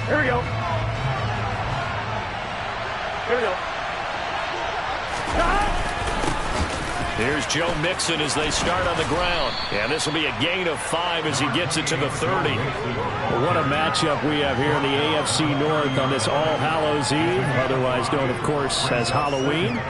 Here we go. Here we go. Here's Joe Mixon as they start on the ground. And this will be a gain of 5 as he gets it to the 30. Well, what a matchup we have here in the AFC North on this All Hallows Eve, otherwise known, of course, as Halloween.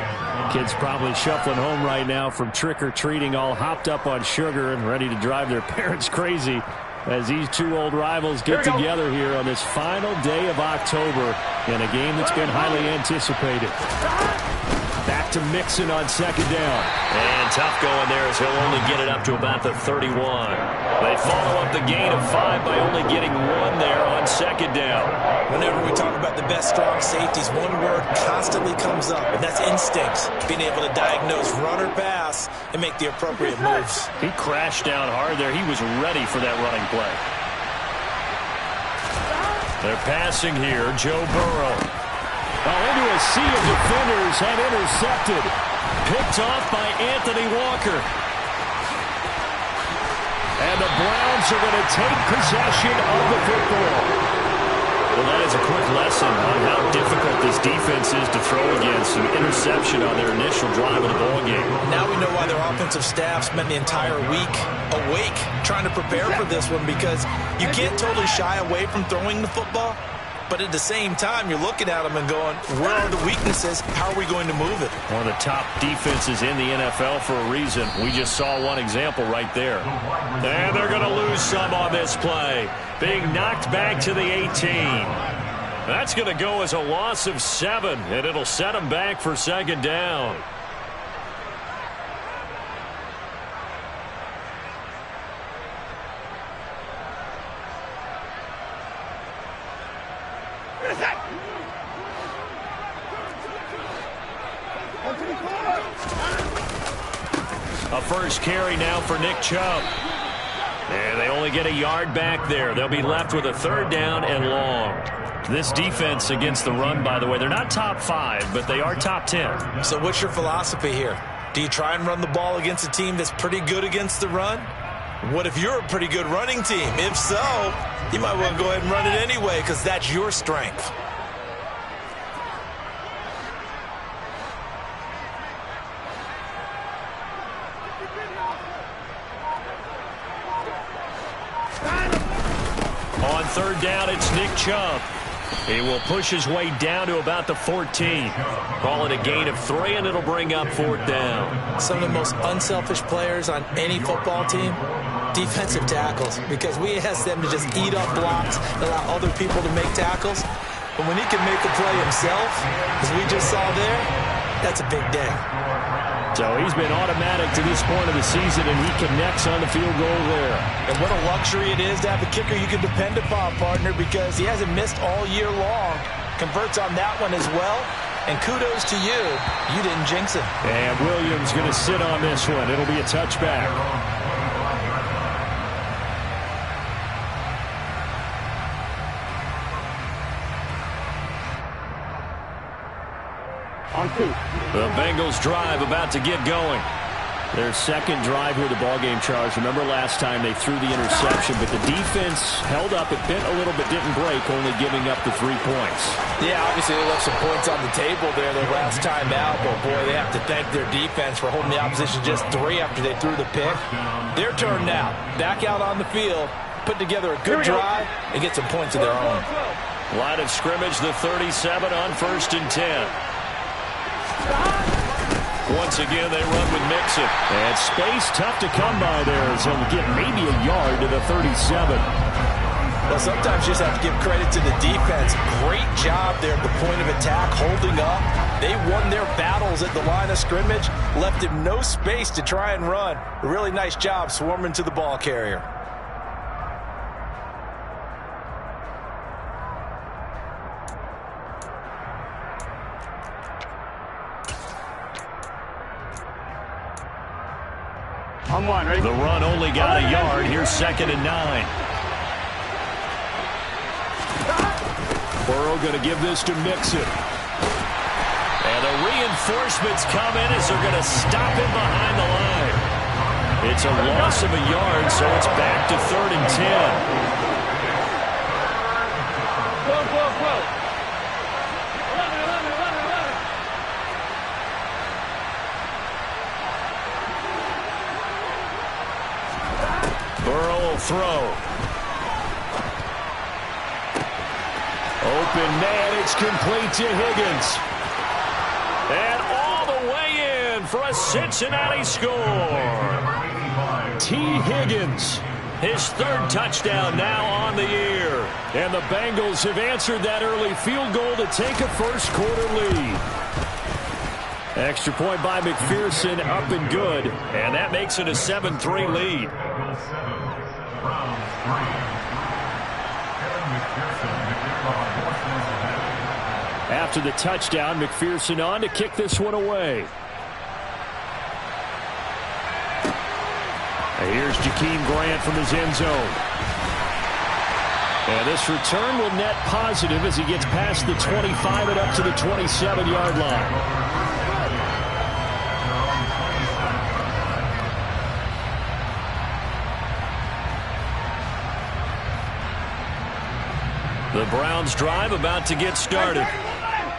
Kids probably shuffling home right now from trick-or-treating, all hopped up on sugar and ready to drive their parents crazy as these two old rivals get together here on this final day of October in a game that's been highly anticipated. Back to Mixon on second down. And tough going there as he'll only get it up to about the 31. They follow up the gain of 5 by only getting 1 there on second down. Whenever we talk about the best strong safeties, one word constantly comes up, and that's instinct. Being able to diagnose run or pass and make the appropriate moves. He crashed down hard there. He was ready for that running play. They're passing here. Joe Burrow. Into a sea of defenders and intercepted. Picked off by Anthony Walker. And the Browns are going to take possession of the football. Well, that is a quick lesson on how difficult this defense is to throw against. An interception on their initial drive of the ballgame. Now we know why their offensive staff spent the entire week awake trying to prepare for this one, because you can't totally shy away from throwing the football. But at the same time, you're looking at them and going, where are the weaknesses? How are we going to move it? One of the top defenses in the NFL for a reason. We just saw one example right there. And they're going to lose some on this play. Being knocked back to the 18. That's going to go as a loss of 7, and it'll set them back for second down. A first carry now for Nick Chubb. And they only get a yard back there. They'll be left with a third down and long. This defense against the run, by the way, they're not top 5, but they are top 10. So what's your philosophy here? Do you try and run the ball against a team that's pretty good against the run? What if you're a pretty good running team? If so, you might want to go ahead and run it anyway, because that's your strength. On third down, it's Nick Chubb. He will push his way down to about the 14. Call it a gain of 3, and it'll bring up fourth down. Some of the most unselfish players on any football team, defensive tackles, because we ask them to just eat up blocks and allow other people to make tackles. But when he can make a play himself, as we just saw there, that's a big day. So he's been automatic to this point of the season, and he connects on the field goal there. And what a luxury it is to have a kicker you can depend upon, partner, because he hasn't missed all year long. Converts on that one as well. And kudos to you. You didn't jinx it. And Williams going to sit on this one. It'll be a touchback. The Bengals drive about to get going. Their second drive here, the ballgame, Charles. Remember last time they threw the interception, but the defense held up. It bent a little bit, didn't break, only giving up the 3 points. Yeah, obviously they left some points on the table there their last time out, but boy, they have to thank their defense for holding the opposition just 3 after they threw the pick. Their turn now. Back out on the field, put together a good drive, and get some points of their own. Line of scrimmage, the 37 on 1st and 10. Once again, they run with Mixon. And space tough to come by there as he'll get maybe a yard to the 37. Well, sometimes you just have to give credit to the defense. Great job there at the point of attack, holding up. They won their battles at the line of scrimmage, left him no space to try and run. A really nice job swarming to the ball carrier. The run only got a yard. Here's 2nd and 9. Burrow going to give this to Mixon. And the reinforcements come in as they're going to stop him behind the line. It's a loss of a yard, so it's back to 3rd and 10. Burrow will throw. Open man, it's complete to Higgins. And all the way in for a Cincinnati score. T. Higgins, his third touchdown now on the year. And the Bengals have answered that early field goal to take a first-quarter lead. Extra point by McPherson, up and good. And that makes it a 7-3 lead. After the touchdown, McPherson on to kick this one away. And here's Jakeem Grant from his end zone. And this return will net positive as he gets past the 25 and up to the 27-yard line. The Browns drive about to get started.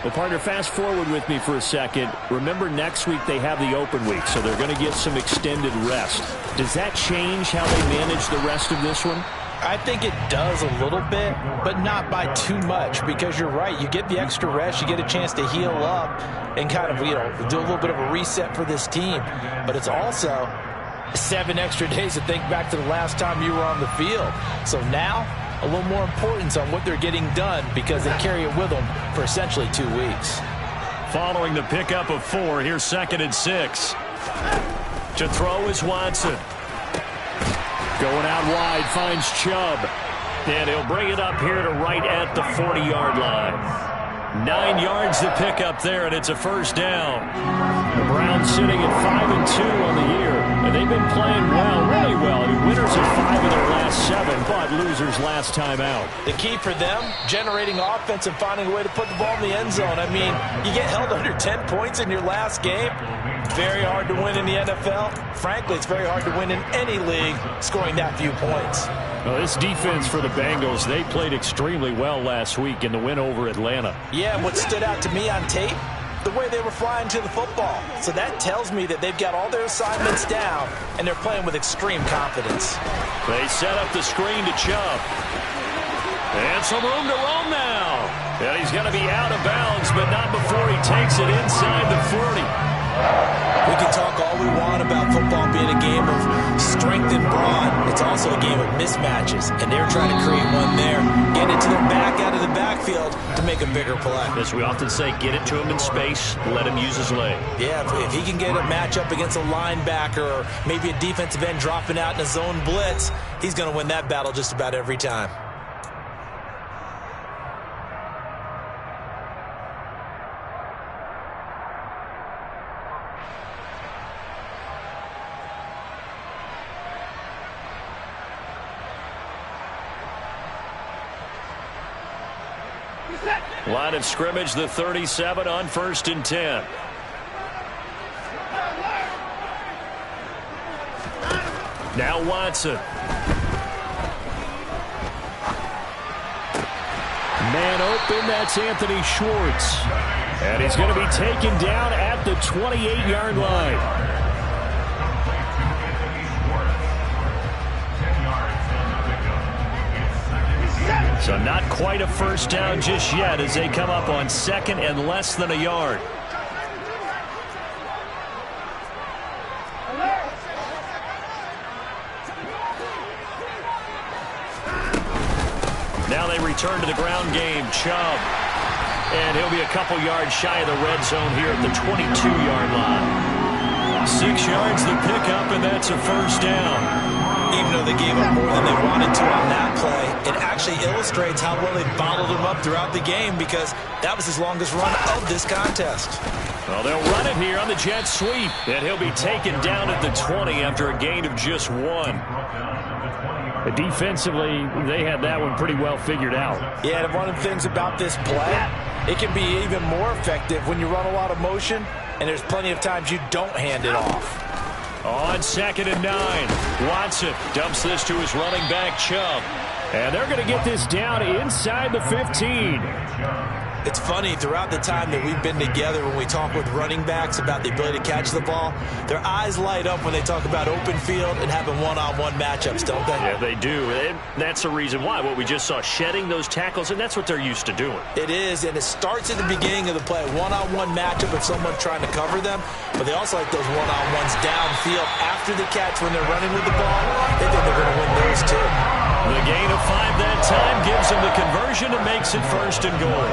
Well, partner, fast forward with me for a second. Remember, next week they have the open week, so they're going to get some extended rest. Does that change how they manage the rest of this one? I think it does a little bit, but not by too much, because you're right. You get the extra rest, you get a chance to heal up and kind of, do a little bit of a reset for this team. But it's also 7 extra days to think back to the last time you were on the field. So now, a little more importance on what they're getting done because they carry it with them for essentially 2 weeks. Following the pickup of 4, here's 2nd and 6. To throw is Watson. Going out wide, finds Chubb. And he'll bring it up here to right at the 40-yard line. 9 yards to pick up there, and it's a first down. The Browns sitting at 5-2 on the year, and they've been playing well, really well. I mean, winners of 5 of their last 7, but losers last time out. The key for them, generating offense and finding a way to put the ball in the end zone. I mean, you get held under 10 points in your last game. Very hard to win in the NFL. Frankly, it's very hard to win in any league scoring that few points. Well, this defense for the Bengals, they played extremely well last week in the win over Atlanta. Yeah, and what stood out to me on tape, the way they were flying to the football. So that tells me that they've got all their assignments down, and they're playing with extreme confidence. They set up the screen to Chubb. And some room to roam now. And he's going to be out of bounds, but not before he takes it inside the 40. We can talk all we want about football being a game of strength and brawn. It's also a game of mismatches, and they're trying to create one there, get it to their back out of the backfield to make a bigger play. As we often say, get it to him in space, let him use his leg. Yeah, if he can get a matchup against a linebacker or maybe a defensive end dropping out in a zone blitz, he's going to win that battle just about every time. Line of scrimmage, the 37 on 1st and 10. Now Watson. Man open, that's Anthony Schwartz. And he's going to be taken down at the 28-yard line. So not quite a first down just yet as they come up on 2nd and less than a yard. Now they return to the ground game. Chubb. And he'll be a couple yards shy of the red zone here at the 22-yard line. 6 yards the pickup, and that's a first down. Even though they gave up more than they wanted to on that play, it actually illustrates how well they bottled him up throughout the game because that was his longest run of this contest. Well, they'll run it here on the jet sweep, and he'll be taken down at the 20 after a gain of just 1. Defensively, they had that one pretty well figured out. Yeah, and one of the things about this play, it can be even more effective when you run a lot of motion, and there's plenty of times you don't hand it off. On 2nd and 9, Watson dumps this to his running back, Chubb. And they're going to get this down inside the 15. It's funny, throughout the time that we've been together, when we talk with running backs about the ability to catch the ball, their eyes light up when they talk about open field and having one-on-one matchups, don't they? Yeah, they do. And that's the reason why. What we just saw, shedding those tackles, and that's what they're used to doing. It is, and it starts at the beginning of the play. One-on-one matchup with someone trying to cover them, but they also like those one-on-ones downfield after the catch when they're running with the ball. They think they're going to win those too. The gain of 5 that time gives them the conversion and makes it 1st and goal.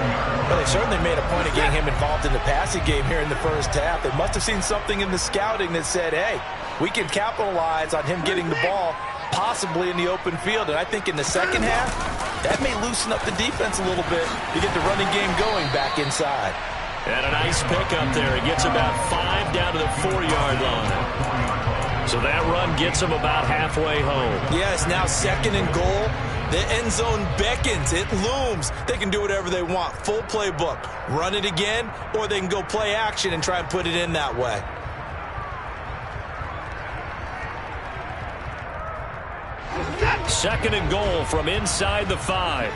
Well, they certainly made a point of getting him involved in the passing game here in the first half. They must have seen something in the scouting that said, hey, we can capitalize on him getting the ball possibly in the open field. And I think in the second half, that may loosen up the defense a little bit to get the running game going back inside. And a nice pick up there. He gets about 5 down to the 4-yard line. So that run gets them about halfway home. Yeah, it's now 2nd and goal. The end zone beckons. It looms. They can do whatever they want. Full playbook. Run it again, or they can go play action and try and put it in that way. Second and goal from inside the 5.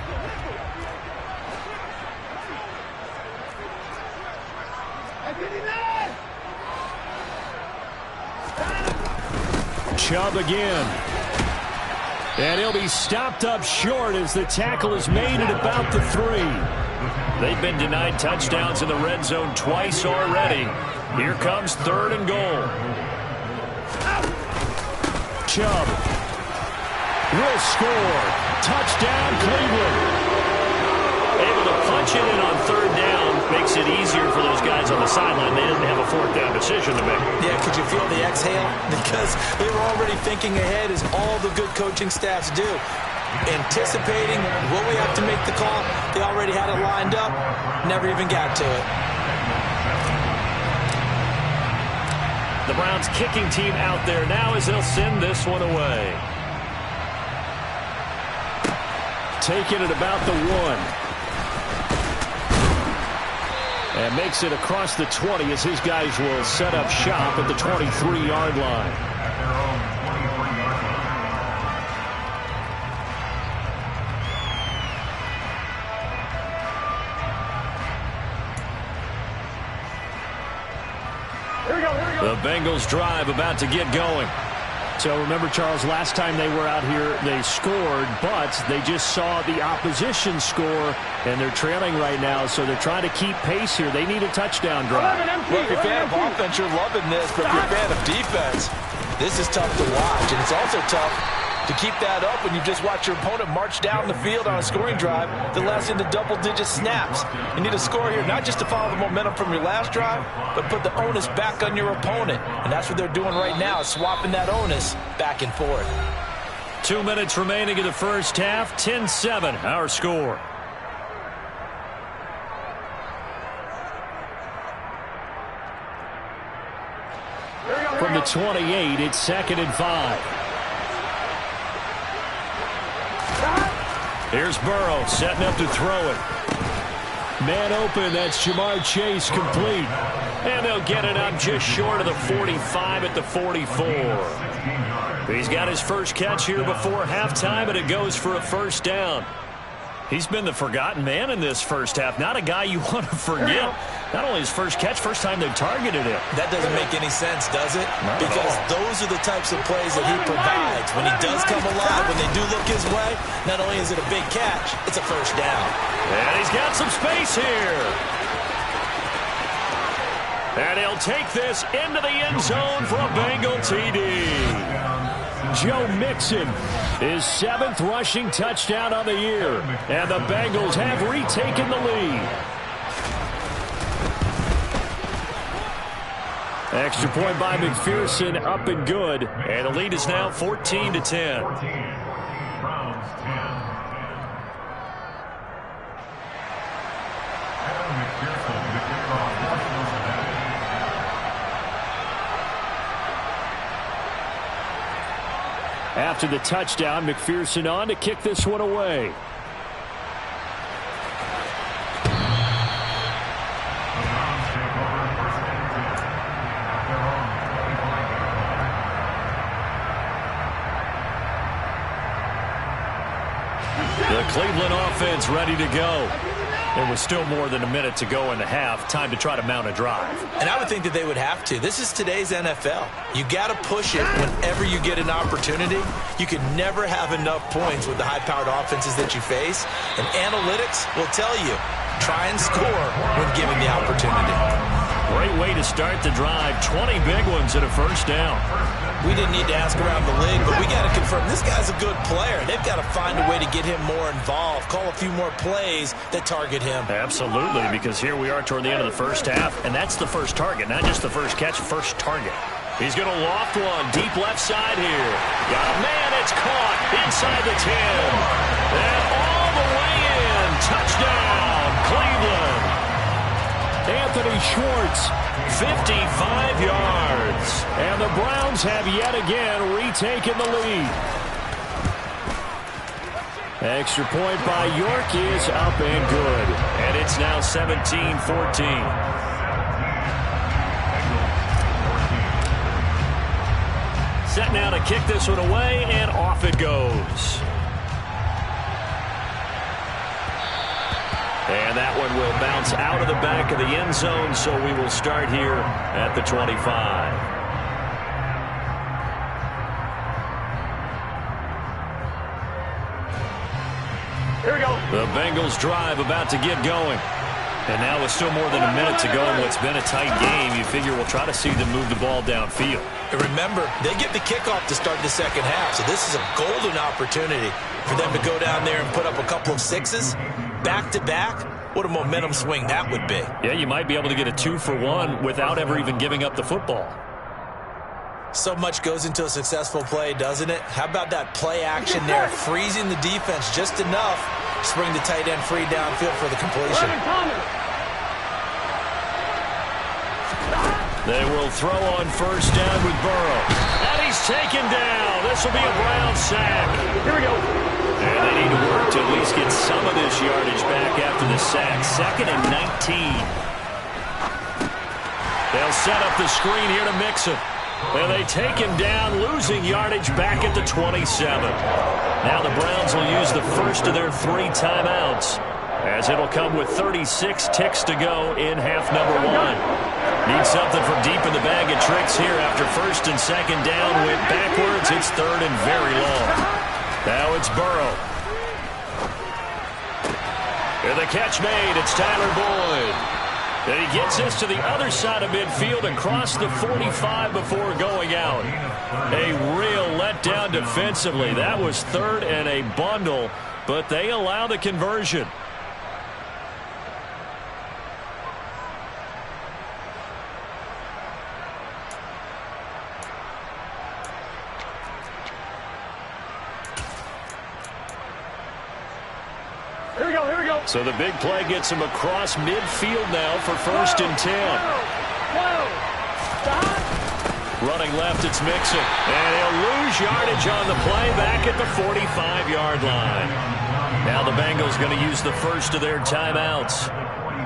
Chubb again. And he'll be stopped up short as the tackle is made at about the 3. They've been denied touchdowns in the red zone twice already. Here comes 3rd and goal. Chubb will score. Touchdown, Cleveland. Able to punch it in on 3rd down. Makes it easier for those guys on the sideline. They didn't have a 4th down decision to make. Yeah, could you feel the exhale? Because they were already thinking ahead, as all the good coaching staffs do. Anticipating what we have to make the call. They already had it lined up. Never even got to it. The Browns kicking team out there now as they'll send this one away. Taking it about the 1. And makes it across the 20 as his guys will set up shop at the 23-yard line. The Bengals drive about to get going. So remember, Charles, last time they were out here, they scored, but they just saw the opposition score, and they're trailing right now, so they're trying to keep pace here. They need a touchdown drive. Well, if you're a fan of offense, you're loving this, but if you're a fan of defense, this is tough to watch, and it's also tough to keep that up when you just watch your opponent march down the field on a scoring drive that lasts into double-digit snaps. You need a score here, not just to follow the momentum from your last drive, but put the onus back on your opponent. And that's what they're doing right now, swapping that onus back and forth. 2 minutes remaining in the first half. 10-7, our score. From the 28, it's 2nd and 5. Here's Burrow setting up to throw it. Man open, that's Jamar Chase, complete. And they'll get it up just short of the 45 at the 44. He's got his first catch here before halftime, and it goes for a 1st down. He's been the forgotten man in this first half. Not a guy you want to forget. Not only his first catch, first time they've targeted him. That doesn't make any sense, does it? Because those are the types of plays that he provides. When he does come alive, when they do look his way, not only is it a big catch, it's a 1st down. And he's got some space here. And he'll take this into the end zone for a Bengal TD. Joe Mixon, his 7th rushing touchdown on the year. And the Bengals have retaken the lead. Extra point by McPherson, up and good. And the lead is now 14-10. After the touchdown, McPherson on to kick this one away. Cleveland offense ready to go. There was still more than a minute to go in the half. Time to try to mount a drive. And I would think that they would have to. This is today's NFL. You got to push it whenever you get an opportunity. You can never have enough points with the high-powered offenses that you face. And analytics will tell you, try and score when given the opportunity. Great way to start the drive. 20 big ones and a first down. We didn't need to ask around the league, but we got to confirm this guy's a good player. They've got to find a way to get him more involved, call a few more plays that target him. Absolutely, because here we are toward the end of the first half, and that's the first target, not just the first catch, first target. He's going to loft one deep left side here. Got a man, it's caught inside the 10. And all the way in. Touchdown, Cleveland. Anthony Schwartz, 55 yards. And the Browns have yet again retaken the lead. Extra point by York is up and good. And it's now 17-14. Set now to kick this one away, and off it goes. And that one will bounce out of the back of the end zone, so we will start here at the 25. Here we go. The Bengals drive about to get going. And now with still more than a minute to go in what's been a tight game, you figure we'll try to see them move the ball downfield. And remember, they get the kickoff to start the second half, so this is a golden opportunity for them to go down there and put up a couple of sixes. Back-to-back, what a momentum swing that would be. Yeah, you might be able to get a 2-for-1 without ever even giving up the football. So much goes into a successful play, doesn't it? How about that play action there, freezing the defense just enough to bring the tight end free downfield for the completion. They will throw on first down with Burrow. And he's taken down. This will be a Brown sack. Here we go. And they need to work to at least get some of this yardage back after the sack. 2nd and 19. They'll set up the screen here to Mixon. And they take him down, losing yardage back at the 27. Now the Browns will use the first of their 3 timeouts, as it'll come with 36 ticks to go in half number 1. Need something from deep in the bag of tricks here after 1st and 2nd down. Went backwards. It's 3rd and very long. Now it's Burrow. And the catch made. It's Tyler Boyd. And he gets this to the other side of midfield across the 45 before going out. A real letdown defensively. That was 3rd and a bundle, but they allow the conversion. So the big play gets him across midfield now for 1st and 10. Running left, it's Mixon. And he'll lose yardage on the play back at the 45-yard line. Now the Bengals going to use the first of their timeouts,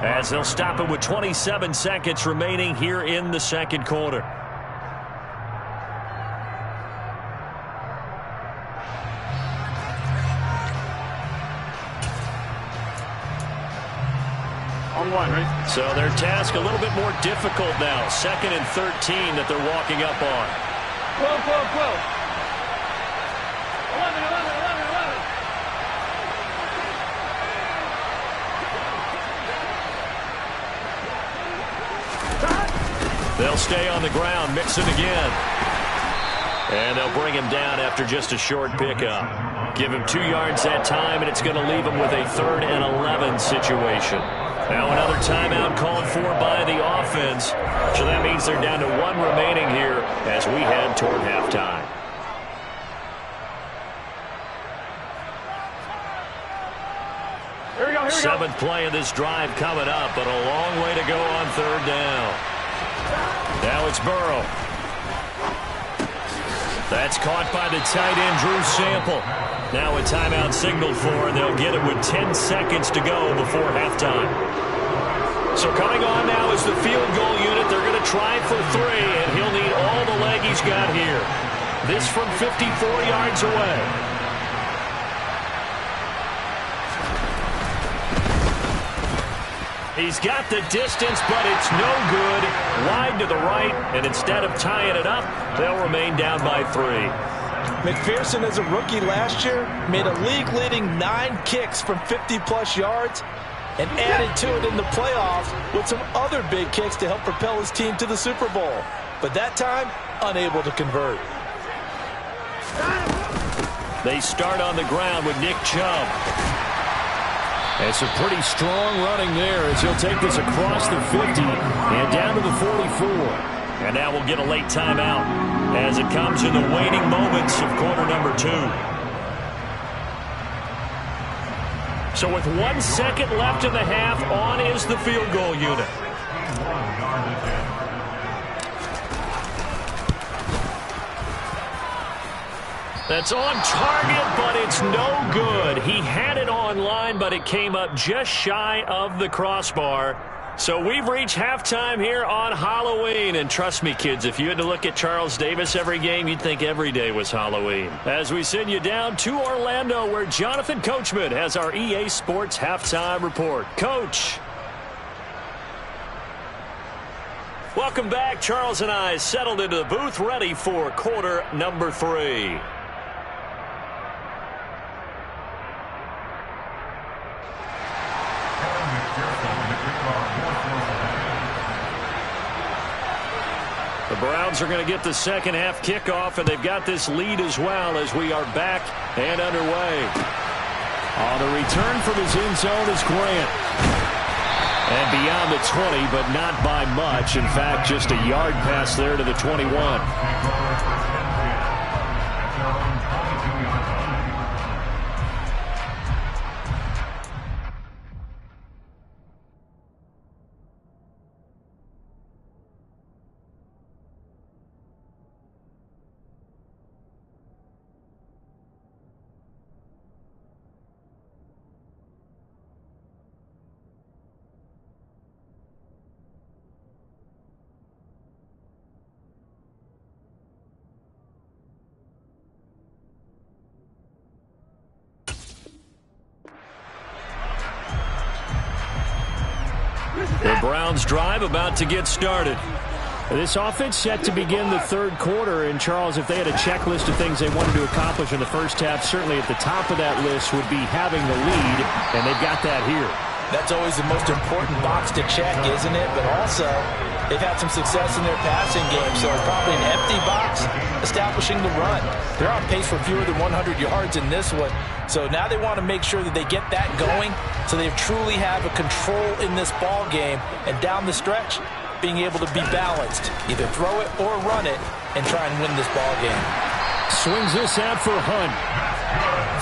as they'll stop it with 27 seconds remaining here in the 2nd quarter. So their task a little bit more difficult now. 2nd and 13 that they're walking up on. 12. 11. They'll stay on the ground. Mixon again. And they'll bring him down after just a short pickup. Give him 2 yards that time, and it's going to leave him with a 3rd and 11 situation. Now another timeout called for by the offense. So that means they're down to 1 remaining here as we head toward halftime. Here we go. 7th play of this drive coming up, but a long way to go on 3rd down. Now it's Burrow. That's caught by the tight end, Drew Sample. Now a timeout signaled for, and they'll get it with 10 seconds to go before halftime. So coming on now is the field goal unit. They're going to try for 3, and he'll need all the leg he's got here. This from 54 yards away. He's got the distance, but it's no good. Wide to the right, and instead of tying it up, they'll remain down by 3. McPherson, as a rookie last year, made a league-leading 9 kicks from 50-plus yards and added to it in the playoffs with some other big kicks to help propel his team to the Super Bowl. But that time, unable to convert. They start on the ground with Nick Chubb. It's a pretty strong running there as he'll take this across the 50 and down to the 44. And now we'll get a late timeout as it comes in the waning moments of quarter number 2. So with 1 second left in the half, on is the field goal unit. That's on target, but it's no good. He had it on line, but it came up just shy of the crossbar. So we've reached halftime here on Halloween. And trust me, kids, if you had to look at Charles Davis every game, you'd think every day was Halloween. As we send you down to Orlando, where Jonathan Coachman has our EA Sports Halftime Report. Coach. Welcome back. Charles and I settled into the booth, ready for quarter number 3. The Browns are going to get the second half kickoff, and they've got this lead as well as we are back and underway. On the return from his end zone is Grant. And beyond the 20, but not by much. In fact, just a yard pass there to the 21. The Browns drive about to get started. This offense set to begin the third quarter. And, Charles, if they had a checklist of things they wanted to accomplish in the first half, certainly at the top of that list would be having the lead, and they've got that here. That's always the most important box to check, isn't it? But also, they've had some success in their passing game, so probably an empty box establishing the run. They're on pace for fewer than 100 yards in this one, so now they want to make sure that they get that going so they truly have a control in this ball game, and down the stretch, being able to be balanced. Either throw it or run it and try and win this ball game. Swings this out for Hunt.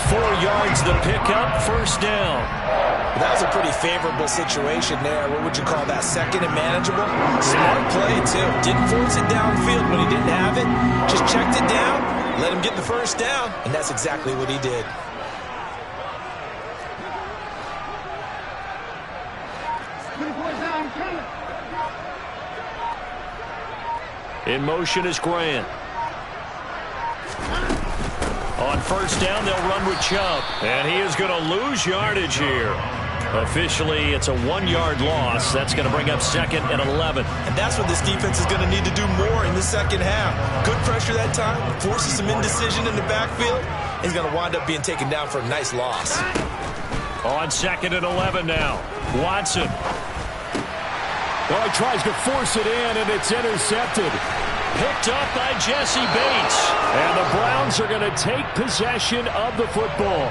4 yards the pickup, first down. That was a pretty favorable situation there. What would you call that? Second and manageable? Smart play, too. Didn't force it downfield when he didn't have it. Just checked it down, let him get the first down, and that's exactly what he did. In motion is Grant. On first down, they'll run with Chubb. And he is going to lose yardage here. Officially, it's a 1-yard loss. That's going to bring up second and 11. And that's what this defense is going to need to do more in the second half. Good pressure that time, forces some indecision in the backfield. He's going to wind up being taken down for a nice loss. On second and 11 now. Watson. Well, he tries to force it in, and it's intercepted. Picked up by Jesse Bates. And the Browns are going to take possession of the football.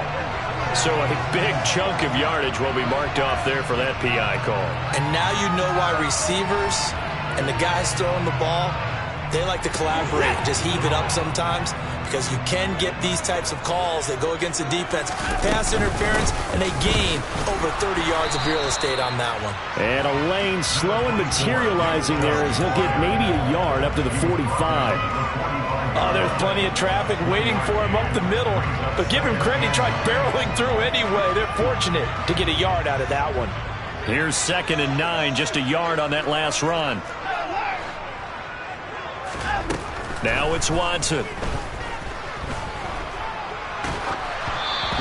So a big chunk of yardage will be marked off there for that PI call. And now you know why receivers and the guys throwing the ball, they like to collaborate and just heave it up sometimes, because you can get these types of calls that go against the defense. Pass interference, and they gain over 30 yards of real estate on that one. And a lane slow and materializing there as he'll get maybe a yard up to the 45. Oh, there's plenty of traffic waiting for him up the middle. But give him credit, he tried barreling through anyway. They're fortunate to get a yard out of that one. Here's second and 9, just a yard on that last run. Now it's Watson.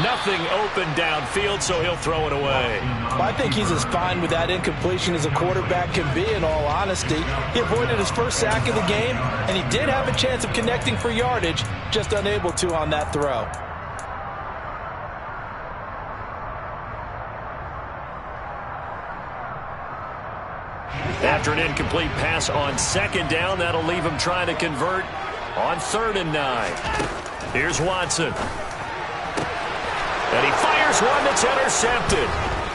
Nothing open downfield, so he'll throw it away. Well, I think he's as fine with that incompletion as a quarterback can be, in all honesty. He avoided his first sack of the game, and he did have a chance of connecting for yardage, just unable to on that throw. After an incomplete pass on second down, that'll leave him trying to convert on 3rd and 9. Here's Watson. And he fires one that's intercepted.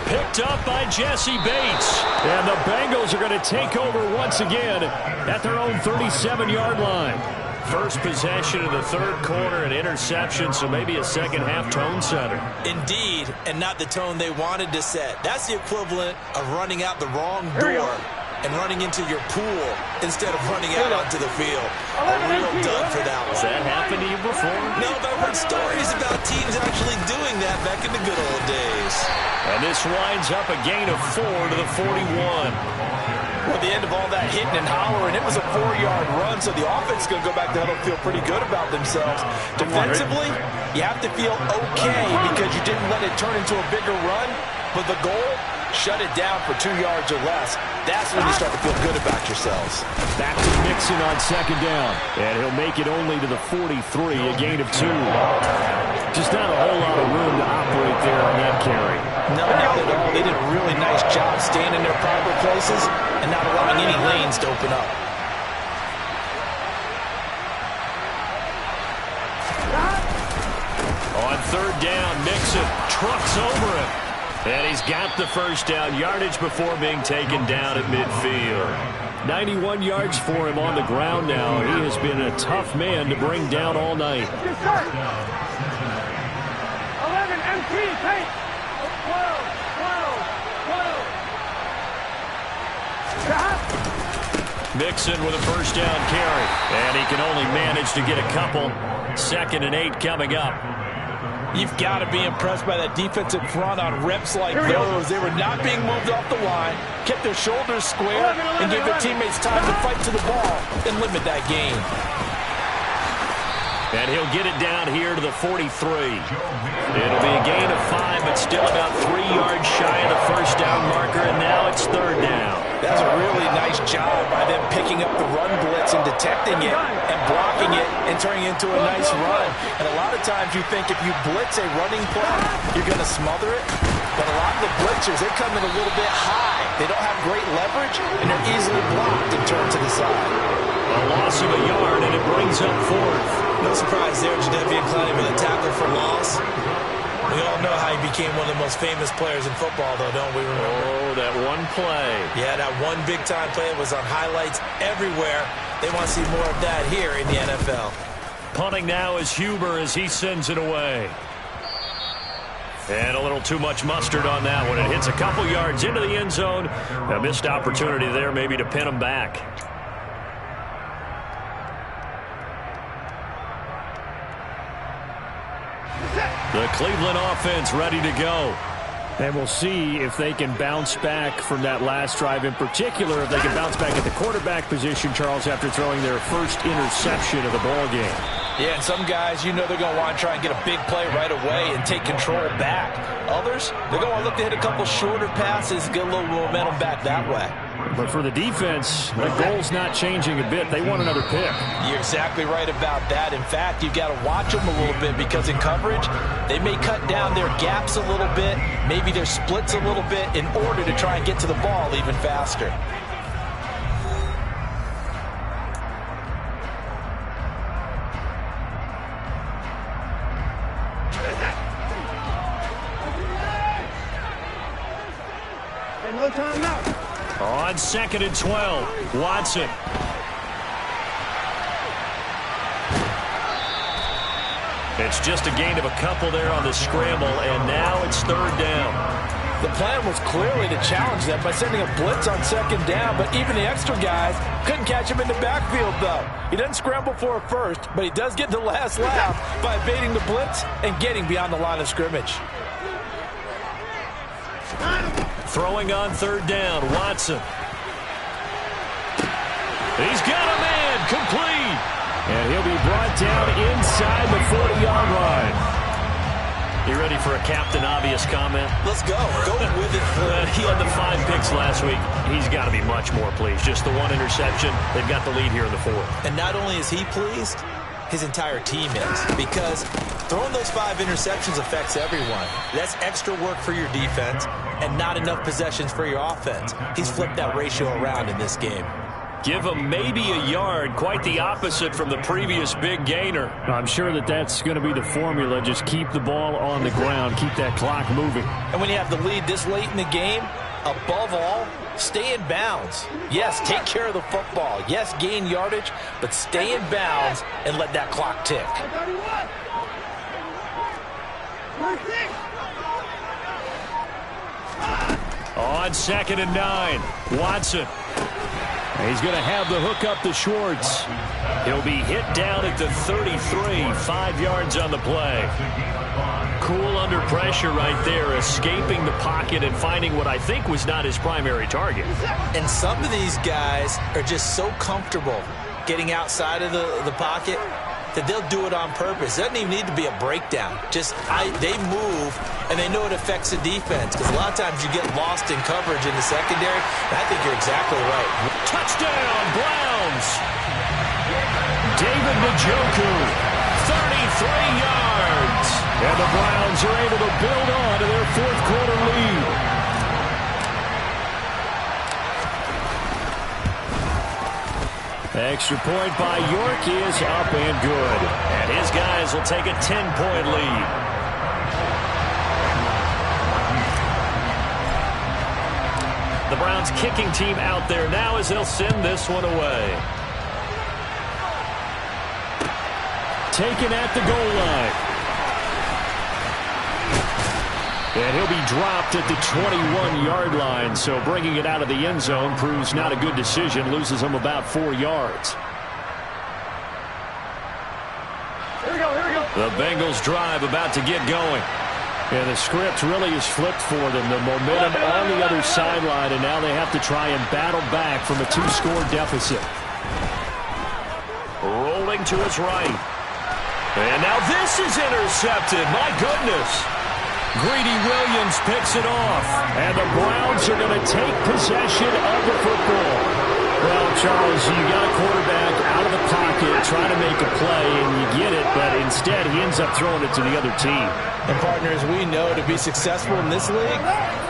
Picked up by Jesse Bates. And the Bengals are going to take over once again at their own 37-yard line. First possession of the 3rd quarter, an interception, so maybe a second-half tone setter. Indeed, and not the tone they wanted to set. That's the equivalent of running out the wrong door and running into your pool instead of running out onto the field. A real dud for that one. Has that happened to you before? No, but I've heard stories about teams actually doing that back in the good old days. And this winds up a gain of 4 to the 41. Well, at the end of all that hitting and hollering, it was a 4-yard run, so the offense is going to go back to huddle and feel pretty good about themselves. Defensively, you have to feel okay because you didn't let it turn into a bigger run, but the goal, shut it down for 2 yards or less. That's when you start to feel good about yourselves. Back to Mixon on second down. And he'll make it only to the 43, a gain of 2. Just not a whole lot of room to operate there on that carry. No, not at all. They did a really nice job staying in their proper places and not allowing any lanes to open up. On 3rd down, Mixon trucks over him. And he's got the first down yardage before being taken down at midfield. 91 yards for him on the ground now. He has been a tough man to bring down all night. 11 MT, take 12. Mixon with a first down carry. And he can only manage to get a couple. 2nd and 8 coming up. You've got to be impressed by that defensive front on reps like those. They were not being moved off the line, kept their shoulders square, and gave their teammates time to fight to the ball and limit that gain. And he'll get it down here to the 43. It'll be a gain of 5, but still about 3 yards shy of the first down marker, and now it's 3rd down. That's a really nice job by them picking up the run blitz and detecting it and blocking it and turning it into a nice run. And a lot of times you think if you blitz a running play, you're going to smother it. But a lot of the blitzers, they come in a little bit high. They don't have great leverage, and they're easily blocked and turned to the side. A loss of a yard, and it brings up 4th. No surprise there, Jadeveon Clowney with a tackle for loss. We all know how he became one of the most famous players in football, though, don't we remember? Oh, that one play. Yeah, that one big-time play was on highlights everywhere. They want to see more of that here in the NFL. Punting now is Huber as he sends it away. And a little too much mustard on that one. It hits a couple yards into the end zone. A missed opportunity there maybe to pin him back. The Cleveland offense ready to go. And we'll see if they can bounce back from that last drive, in particular if they can bounce back at the quarterback position, Charles, after throwing their first interception of the ball game. Yeah, and some guys, you know they're going to want to try and get a big play right away and take control back. Others, they're going to look to hit a couple shorter passes, get a little momentum back that way. But for the defense, the goal's not changing a bit. They want another pick. You're exactly right about that. In fact, you've got to watch them a little bit because in coverage, they may cut down their gaps a little bit, maybe their splits a little bit in order to try and get to the ball even faster. No time now. On 2nd and 12, Watson. It's just a gain of a couple there on the scramble, and now it's 3rd down. The plan was clearly to challenge them by sending a blitz on 2nd down, but even the extra guys couldn't catch him in the backfield, though. He doesn't scramble for a first, but he does get the last laugh by evading the blitz and getting beyond the line of scrimmage. Throwing on 3rd down, Watson. He's got a man, complete. And he'll be brought down inside the 40-yard line. You ready for a Captain Obvious comment? Let's go. Go with it. He had the 5 picks last week. He's got to be much more pleased. Just the 1 interception. They've got the lead here in the 4th. And not only is he pleased, his entire team is. Because throwing those 5 interceptions affects everyone. That's extra work for your defense and not enough possessions for your offense. He's flipped that ratio around in this game. Give him maybe a yard, quite the opposite from the previous big gainer. I'm sure that that's going to be the formula. Just keep the ball on the ground, keep that clock moving. And when you have the lead this late in the game, above all, stay in bounds. Yes, take care of the football. Yes, gain yardage, but stay in bounds and let that clock tick. 31. On 2nd and 9, Watson. He's going to have the hook up to Schwartz. He'll be hit down at the 33, 5 yards on the play. Cool under pressure right there, escaping the pocket and finding what I think was not his primary target. And some of these guys are just so comfortable getting outside of the pocket that they'll do it on purpose. It doesn't even need to be a breakdown. They move, and they know it affects the defense, because a lot of times you get lost in coverage in the secondary, and I think you're exactly right. Touchdown, Browns! David Njoku, 33 yards. And the Browns are able to build on to their 4th quarter lead. Extra point by York is up and good. And his guys will take a 10-point lead. The Browns kicking team out there now as they'll send this one away. Taken at the goal line. And he'll be dropped at the 21-yard line, so bringing it out of the end zone proves not a good decision, loses him about 4 yards. Here we go, here we go. The Bengals drive about to get going. And the script really is flipped for them. The momentum on the other sideline, and now they have to try and battle back from a 2-score deficit. Rolling to his right. And now this is intercepted. My goodness. Greedy Williams picks it off. And the Browns are going to take possession of the football. Well, Charles, you got a quarterback out of the pocket trying to make a play, and you get it, but instead he ends up throwing it to the other team. And partners, we know to be successful in this league,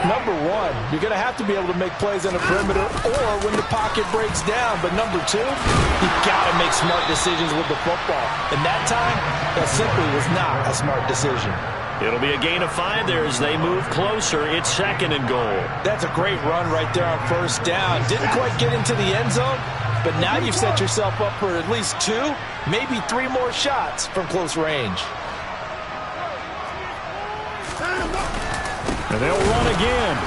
number 1, you're going to have to be able to make plays on the perimeter or when the pocket breaks down. But number 2, you've got to make smart decisions with the football. And that time, that simply was not a smart decision. It'll be a gain of 5 there as they move closer. It's 2nd and goal. That's a great run right there on 1st down. Didn't quite get into the end zone, but now you've set yourself up for at least 2, maybe 3 more shots from close range. And they'll run again.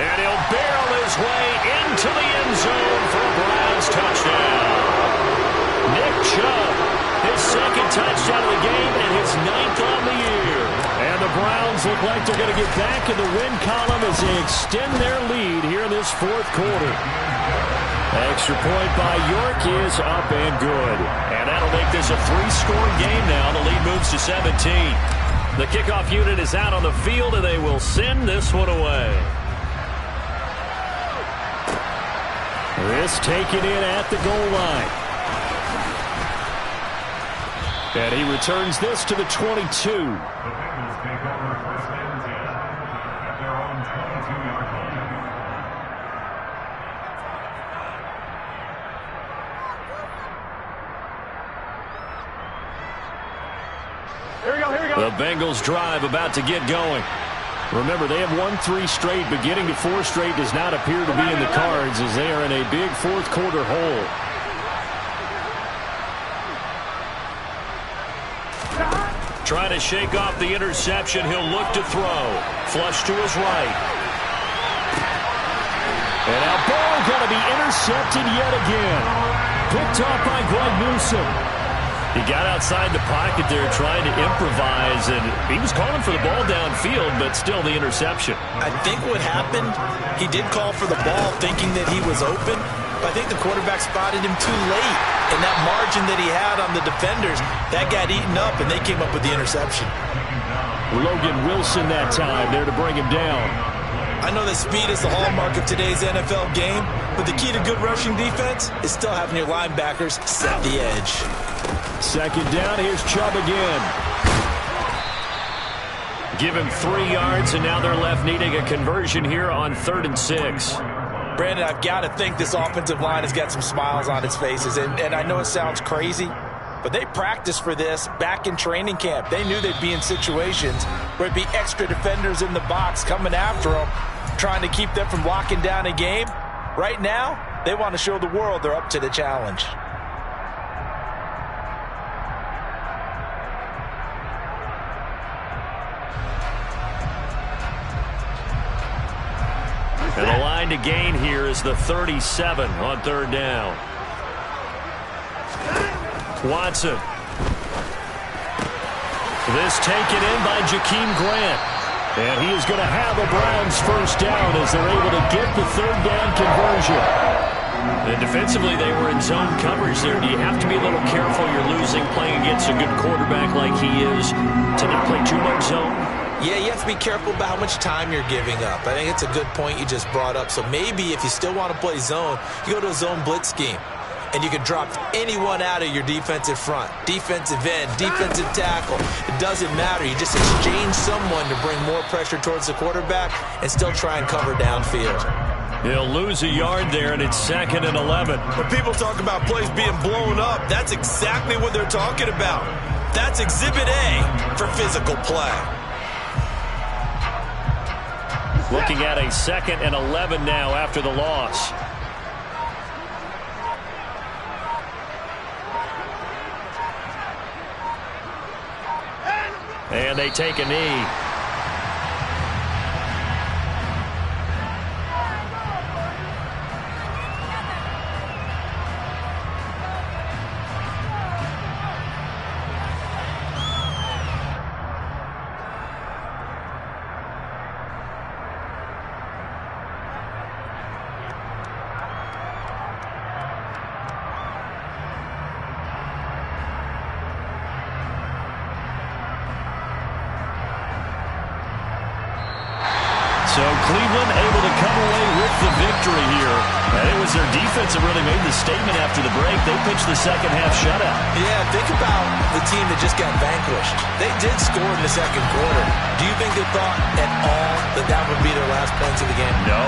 And he'll barrel his way into the end zone for a Browns touchdown. Nick Chubb, his 2nd touchdown of the game and his 9th on the year. And the Browns look like they're going to get back in the win column as they extend their lead here in this 4th quarter. Extra point by York is up and good. And that'll make this a 3-score game now. The lead moves to 17. The kickoff unit is out on the field, and they will send this one away. This taken in at the goal line. And he returns this to the 22. Here we go, here we go. The Bengals drive about to get going. Remember, they have won 3 straight, but getting to 4 straight does not appear to be in the cards as they are in a big 4th quarter hole. Trying to shake off the interception. He'll look to throw. Flush to his right. And now ball going to be intercepted yet again. Picked off by Greg Newsome. He got outside the pocket there trying to improvise, and he was calling for the ball downfield, but still the interception. I think what happened, he did call for the ball thinking that he was open, but I think the quarterback spotted him too late. And that margin that he had on the defenders, that got eaten up, and they came up with the interception. Logan Wilson that time there to bring him down. I know that speed is the hallmark of today's NFL game, but the key to good rushing defense is still having your linebackers set the edge. Second down, here's Chubb again. Give him 3 yards, and now they're left needing a conversion here on 3rd and 6. Brandon, I've got to think this offensive line has got some smiles on its faces, and I know it sounds crazy, but they practiced for this back in training camp. They knew they'd be in situations where it'd be extra defenders in the box coming after them, trying to keep them from locking down a game. Right now, they want to show the world they're up to the challenge. And the line to gain here is the 37 on 3rd down. Watson. This taken in by Jakeem Grant. And he is going to have the Browns first down as they're able to get the 3rd down conversion. And defensively, they were in zone coverage there. Do you have to be a little careful? You're losing, playing against a good quarterback like he is, to not play too much zone? Yeah, you have to be careful about how much time you're giving up. I think it's a good point you just brought up. So maybe if you still want to play zone, you go to a zone blitz scheme. And you can drop anyone out of your defensive front. Defensive end, defensive tackle. It doesn't matter. You just exchange someone to bring more pressure towards the quarterback and still try and cover downfield. He'll lose a yard there, and it's 2nd and 11. When people talk about plays being blown up, that's exactly what they're talking about. That's Exhibit A for physical play. Looking at a 2nd and 11 now after the loss. And they take a knee. So Cleveland able to come away with the victory here. And it was their defense that really made the statement after the break. They pitched the second half shutout. Yeah, think about the team that just got vanquished. They did score in the second quarter. Do you think they thought at all that that would be their last points of the game? No,